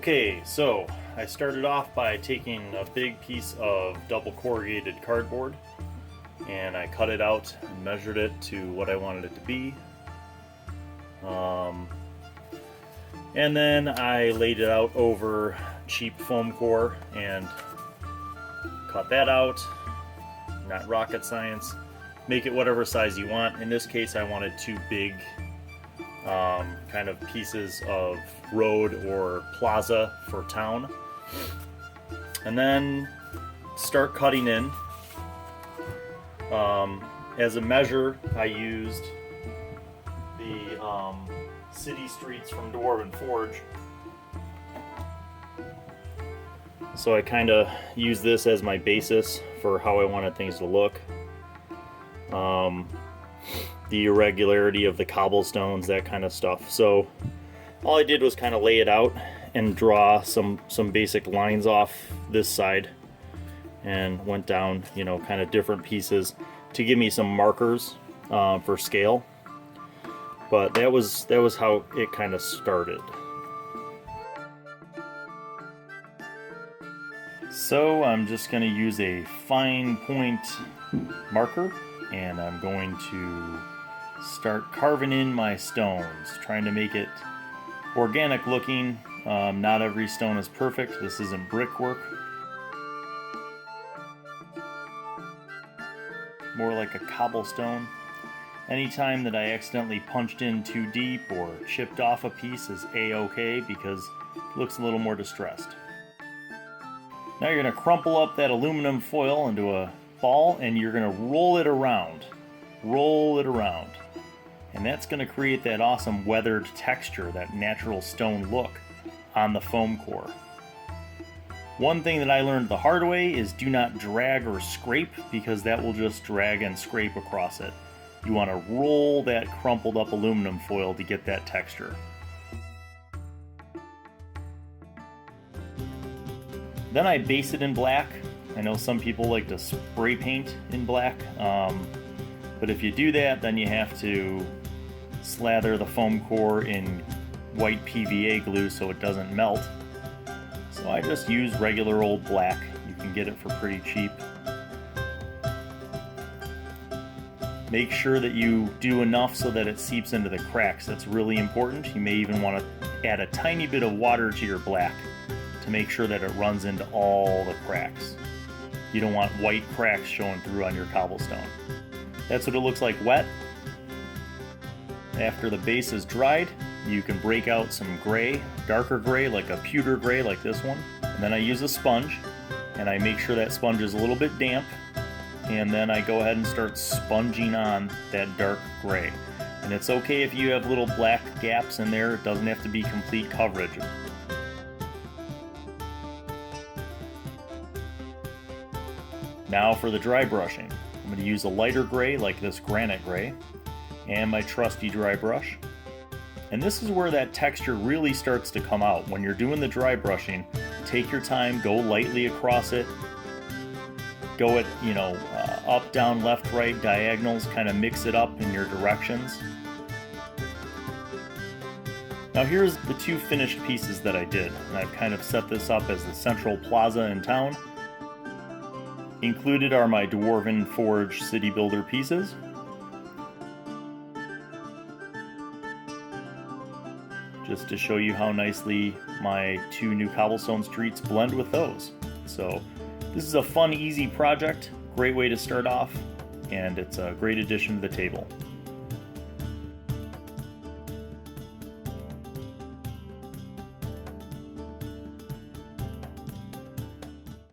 Okay, so I started off by taking a big piece of double corrugated cardboard and I cut it out and measured it to what I wanted it to be. And then I laid it out over cheap foam core and cut that out. Not rocket science. Make it whatever size you want. In this case I wanted two big kind of pieces of road or plaza for town. And then start cutting in. As a measure, I used the city streets from Dwarven Forge. So I kind of use this as my basis for how I wanted things to look. The irregularity of the cobblestones, that kind of stuff. So all I did was kind of lay it out and draw some basic lines off this side and went down, you know, kind of different pieces to give me some markers for scale. But that was how it kind of started. So I'm just going to use a fine point marker and I'm going to start carving in my stones, trying to make it organic looking. Not every stone is perfect. This isn't brickwork. More like a cobblestone. Anytime that I accidentally punched in too deep or chipped off a piece is a-okay because it looks a little more distressed. Now you're going to crumple up that aluminum foil into a ball and you're going to roll it around. Roll it around. And that's going to create that awesome weathered texture, that natural stone look on the foam core. One thing that I learned the hard way is do not drag or scrape because that will just drag and scrape across it. You want to roll that crumpled up aluminum foil to get that texture. Then I base it in black. I know some people like to spray paint in black, but if you do that, then you have to slather the foam core in white PVA glue so it doesn't melt. So I just use regular old black. You can get it for pretty cheap. Make sure that you do enough so that it seeps into the cracks. That's really important. You may even want to add a tiny bit of water to your black to make sure that it runs into all the cracks. You don't want white cracks showing through on your cobblestone. That's what it looks like wet. After the base is dried, you can break out some gray, darker gray, like a pewter gray like this one. And then I use a sponge, and I make sure that sponge is a little bit damp, and then I go ahead and start sponging on that dark gray. And it's okay if you have little black gaps in there, it doesn't have to be complete coverage. Now for the dry brushing. I'm going to use a lighter gray like this granite gray and my trusty dry brush. And this is where that texture really starts to come out. When you're doing the dry brushing, take your time, go lightly across it. Go at, up, down, left, right, diagonals, kind of mix it up in your directions. Now here's the two finished pieces that I did. And I've kind of set this up as the central plaza in town. Included are my Dwarven Forge City Builder pieces. Just to show you how nicely my two new Cobblestone Streets blend with those. So this is a fun, easy project, great way to start off, and it's a great addition to the table.